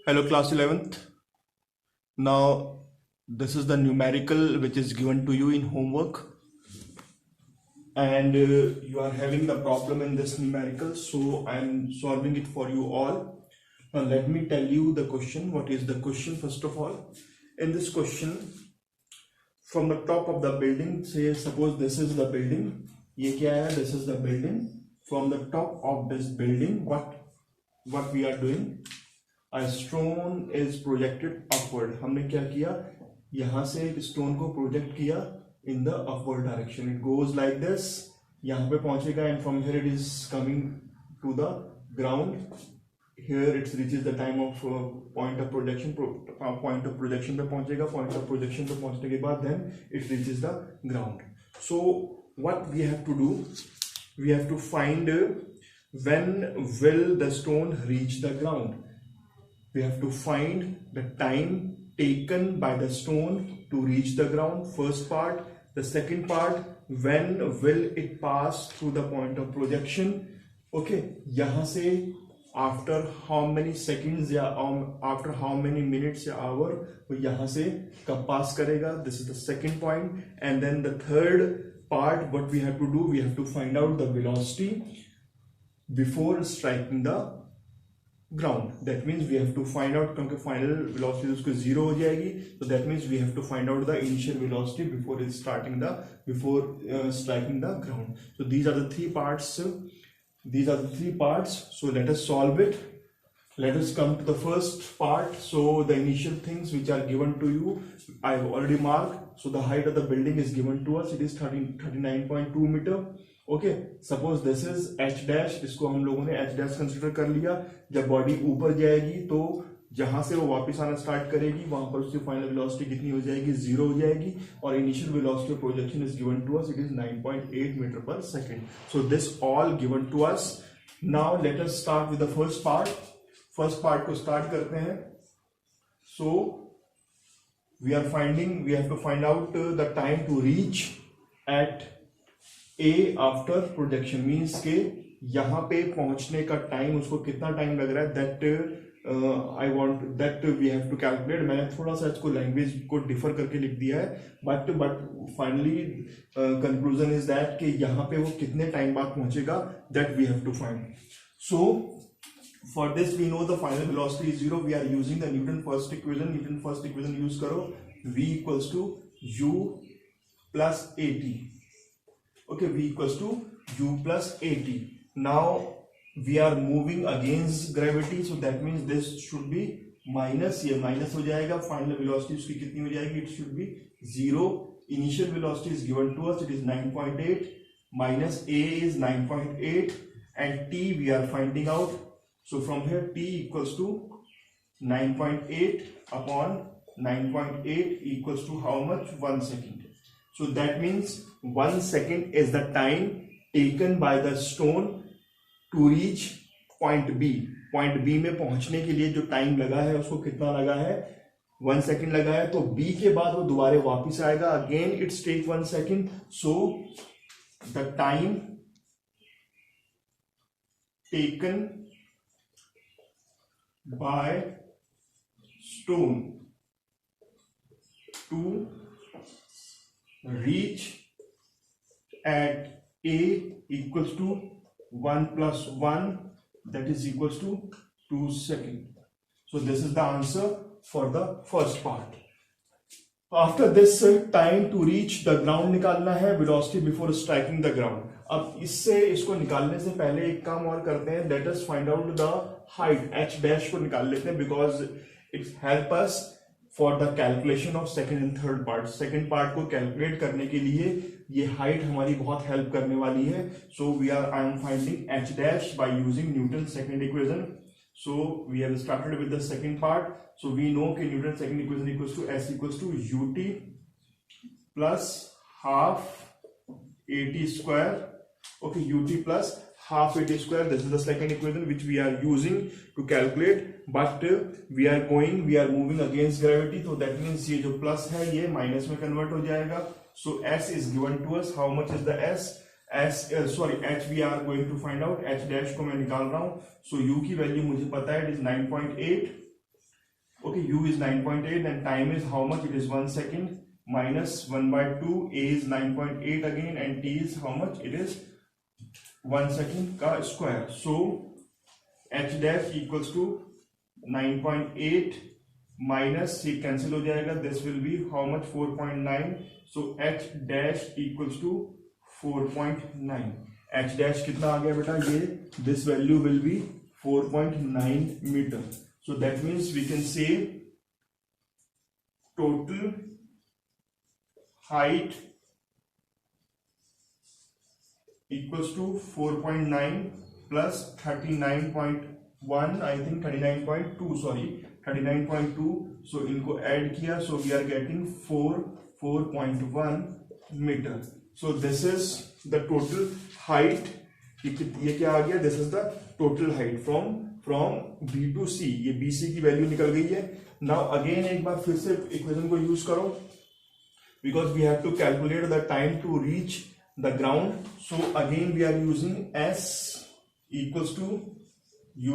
Hello class 11th. Now this is the numerical which is given to you in homework, and you are having the problem in this numerical, so I am solving it for you all. Now let me tell you the question. What is the question? First of all, in this question, from the top of the building, say suppose this is the building, ये क्या है? This is the building. From the top of this building, what we are doing? A stone is projected upward. हमने क्या किया? यहाँ से एक stone को प्रोजेक्ट किया in the upward direction. It goes like this. यहाँ पे पहुंचेगा and from here it is coming to the ground. Here it reaches the time of point of projection. Point of projection पे पहुंचेगा. Point of projection पे पहुंचने के बाद then it reaches the ground. So what we have to do? We have to find when will the stone reach the ground. We have to find the time taken by the stone to reach the ground, first part. The second part, when will it pass through the point of projection. Okay, यहाँ से after how many seconds या after how many minutes या hour वो यहाँ से कब pass करेगा. This is the second point. And then the third part, what we have to do, we have to find out the velocity before striking the ground. That means we have to find out, क्योंकि final velocity उसको zero हो जाएगी, so that means we have to find out the initial velocity before striking the ground. So these are the three parts. So let us solve it. Let us come to the first part. So the initial things which are given to you, I have already marked. So the height of the building is given to us. It is 39.2 meter. Okay, suppose this is H dash. इसको हम लोगों ने H dash consider कर लिया. जब body ऊपर जाएगी तो जहां से वो वापस आना स्टार्ट करेगी वहां पर उसकी फाइनल वेलोसिटी कितनी हो जाएगी? जीरो हो जाएगी. और initial velocity of projection is given to us. It is 9.8 metre per second. So this all given to us. Now let us start with the first part. First part को start करते हैं. So we have to find out the time to reach at A after projection. Means के यहाँ पे पहुंचने का time, उसको कितना टाइम लग रहा है, that we have to calculate. मैंने थोड़ा सा इसको लैंग्वेज को डिफर करके लिख दिया है, but finally conclusion is that कि यहाँ पे वो कितने टाइम बाद पहुंचेगा, that we have to find. So for this we know the final velocity is zero. We are using the Newton first equation use करो. V equals to U plus AT. Okay, V equals to U plus AT. Now we are moving against gravity, so that means this should be minus. ये minus हो जाएगा. Final velocity उसकी कितनी हो जाएगी? It should be zero. Initial velocity is given to us. It is 9.8 minus A is 9.8 and T we are finding out. So from here T equals to 9.8 upon 9.8 equals to how much? 1 second. So that means 1 second is the time taken by the stone to reach point B. Point B में पहुंचने के लिए जो time लगा है उसको कितना लगा है? 1 second लगा है. तो B के बाद वो दोबारा वापस आएगा. Again it's take 1 second. So the time taken by stone to reach at A equals to 1 plus 1, that is equals to 2 seconds. So this is the answer for the first part. After this, time to reach the ground निकालना है, velocity before striking the ground. अब इसको निकालने से पहले एक काम और करते हैं. Let us find out the height. H dash को निकाल लेते हैं because it help us for the calculation of second and third part. Second part को calculate करने के लिए ये height हमारी बहुत help करने वाली है. So I am finding H dash by using Newton's second equation. So we have started with the second part. So we know कि Newton's second equation equals to S equals to UT plus half AT square. Okay, UT plus half AT square. This is the second equation which we are using to calculate. But we are moving against gravity. So that means ये जो plus है ये minus में convert हो जाएगा. So S is given to us. How much is the S? H we are going to find out. H dash को मैं निकाल रहा हूँ. So U की वैल्यू मुझे पता है, it is 9.8 Okay, u is 9.8 and time is how much? It is 1 second minus 1 by 2. A is 9.8 again and t is how much? It is 1 second का square. So h dash equals to 9.8 minus c cancel हो जाएगा. This will be how much? 4.9. So h dash equals to 4.9. h dash कितना आ गया बेटा? ये this value will be 4.9 meter. So that means we can say total height equals to 4.9 plus 39.1, I think 39.2, sorry 39.2. So इनको add किया, so we are getting 4.1 meter. So this is the total height. ये क्या आ गया? This is the total height from B to C. ये BC की value निकल गई है. Now again एक बार फिर से इक्वेशन को यूज करो, because we have to calculate the time to reach the ground. So again we are using S equals to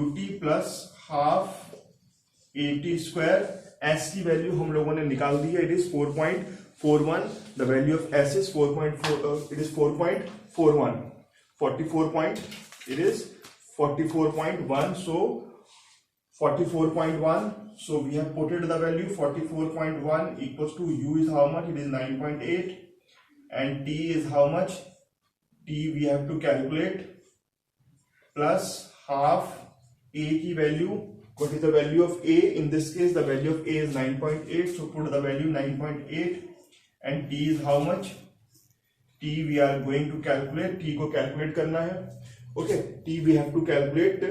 ut plus half at square. S की वैल्यू हम लोगों ने निकाल दी है. It is 4.41. The value of S is 4.4. It is 4.41. 44. It is 44.1. So 44.1. So we have put it the value 44.1 equals to u is how much? It is 9.8 and t is how much? T we have to calculate plus half a की value. What is the value of a? In this case the value of a is 9.8. So put the value 9.8 and t is how much? T we are going to calculate. T को calculate करना है. Okay, t we have to calculate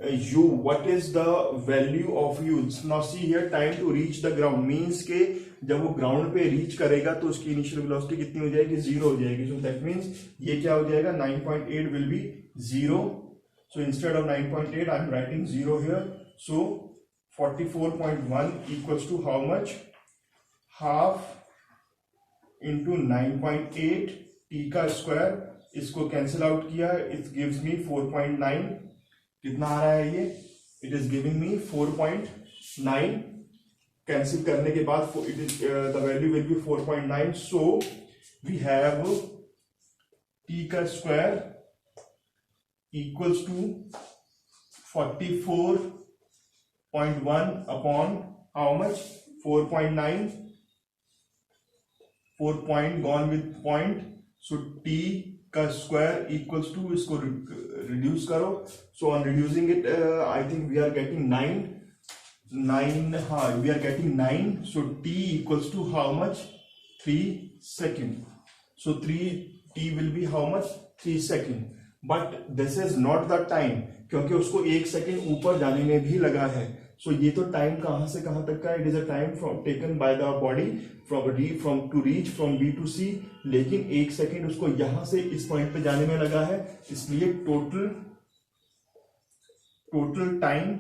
u. What is the value of u? Now see here, time to reach the ground means के जब वो ground पे reach करेगा तो उसकी initial velocity कितनी हो जाएगी? 0 हो जाएगी. So that means ये क्या हो जाएगा? 9.8 will be 0. So instead of 9.8 I am writing 0 here. So 44.1 equals to how much? Half into 9.8 t का स्क्वायर. इसको कैंसिल आउट किया, इट गिव्स मी 4.9. कितना आ रहा है ये? It is giving me 4.9. Cancel करने के बाद it is the value will be 4.9. So we have t का square equals to 44.1 upon how much? 4.9. 4 point gone with point. So t का स्क्वायर इक्वल्स टू, इसको रिड्यूस करो. So on reducing it I think we are getting 9. हाँ, we are getting 9. So t equals to how much? 3 second. So t will be how much? 3 second. But this is not the time, क्योंकि उसको 1 second ऊपर जाने में भी लगा है. सो ये तो टाइम कहां से कहां तक का है? It is a time from taken by the body from to reach from B to C. लेकिन 1 सेकेंड उसको यहां से इस पॉइंट पे जाने में लगा है. इसलिए total time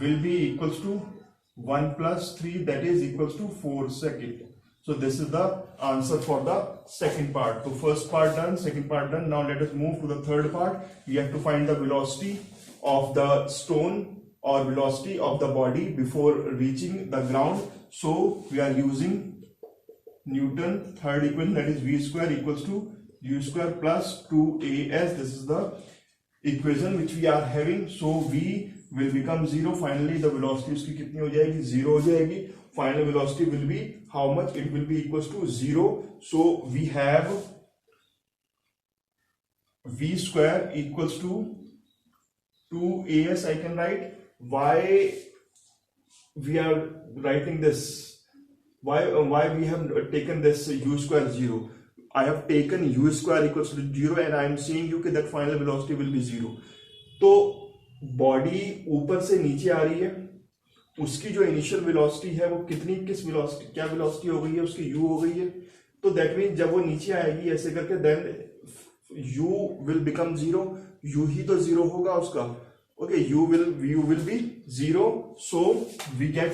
will be equals to 1 plus 3, that is equals to 4 seconds. So this is the answer for the second part. So first part done, second part done. Now let us move to the third part. We have to find the velocity of the stone or velocity of the body before reaching the ground. So we are using Newton third equation, that is v square equals to u square plus 2as. This is the equation which we are having. So v will become 0. Finally the velocity उसकी कितनी हो जाएगी? 0 हो जाएगी. Final velocity will be how much? It will be equals to 0. So we have v square equals to 2as. I can write. Why we are writing this? Why we have taken this u square 0? I have taken u square equals to 0 and I am saying you that final velocity will be 0. तो body ऊपर से नीचे आ रही है, उसकी जो initial velocity है वो कितनी, किस वेलोसिटी, क्या वेलोसिटी हो गई है उसकी? u हो गई है. तो दैट मीन जब वो नीचे आएगी ऐसे करके, then u will become 0. u ही तो 0 होगा उसका. Okay, u will be 0. So we get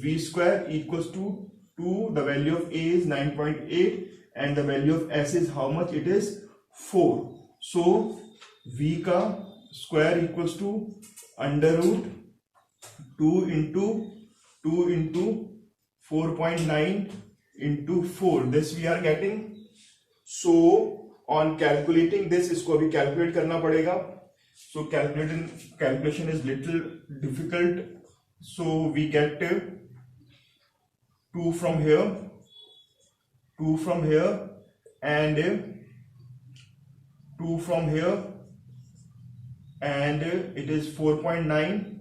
v square equals to 2. The value of a is 9.8 and the value of s is how much? It is 4. So v का square equals to under root 2 into 4.9 into 4, this we are getting. So on calculating this, इसको अभी calculate करना पड़ेगा. So calculation is little difficult. So we get 2 from here, 2 from here, and 2 from here, and it is 4.9.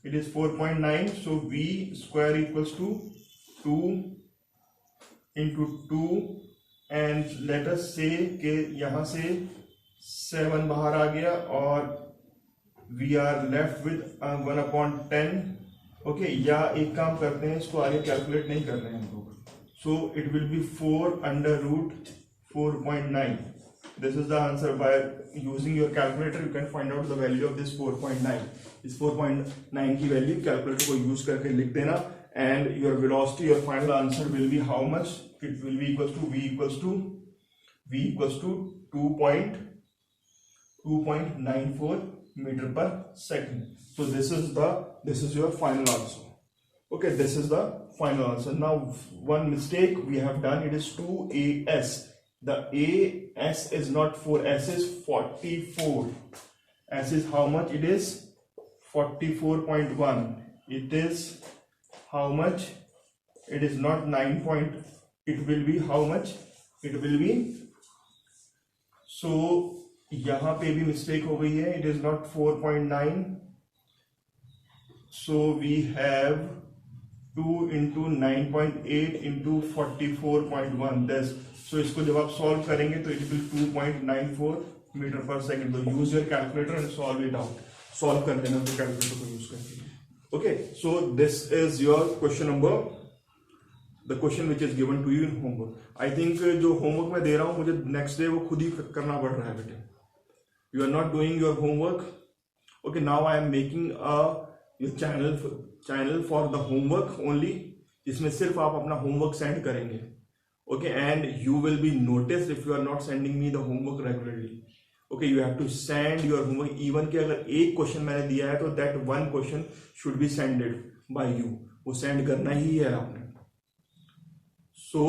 It is 4.9. So v square equals to 2 into 2, and let us say कि यहाँ से 7 बाहर आ गया और we are left with 1/10. Okay, या एक काम करते हैं, इसको आगे कैलकुलेट नहीं कर रहे हैं हम लोग. So it will be 4 under root 4.9. This is the answer. By using your calculator you can find out the value of this 4.9. इस 4.9 की वैल्यू कैलकुलेटर को यूज करके लिख देना, and your velocity, your final answer will be how much? It will be equals to v equals to 2.94 meter per second. So this is your final answer. Okay, this is the final answer. Now one mistake we have done, it is 2as. The as is not 4, s is 44. S is how much? It is 44.1. It is how much? It is not 9 point. It will be how much? It will be, so यहाँ पे भी mistake हो गई है. It is not 4.9. So we have 2 into 9.8 into 44.1. This. So इसको जब आप solve करेंगे तो it will 2.94 metre per second. तो use your calculator and solve it out. Solve कर देना तो कैलकुलेटर को यूज करके. Okay, so this is your question number, the question which is given to you in homework. I think जो homework मैं दे रहा हूँ मुझे next day वो खुद ही करना पड़ रहा है बेटे. You are not doing your homework. Okay, now I am making your channel for the homework only, जिसमें सिर्फ आप अपना homework send करेंगे. Okay, and you will be noticed if you are not sending me the homework regularly. Okay, you have to send your homework. Even कि अगर एक question मैंने दिया है तो that one question should be sent by you. वो send करना ही है आपने. So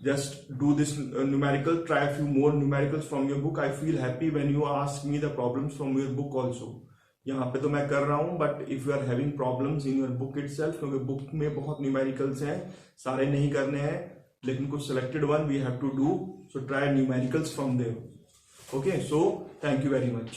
just do this numerical. Try a few more numericals from your book. I feel happy when you ask me the problems from your book also. यहाँ पे तो मैं कर रहा हूँ, but if you are having problems in your book itself, क्योंकि book में बहुत numericals हैं, सारे नहीं करने हैं, लेकिन कुछ selected one we have to do. So try numericals from there. Okay, so thank you very much.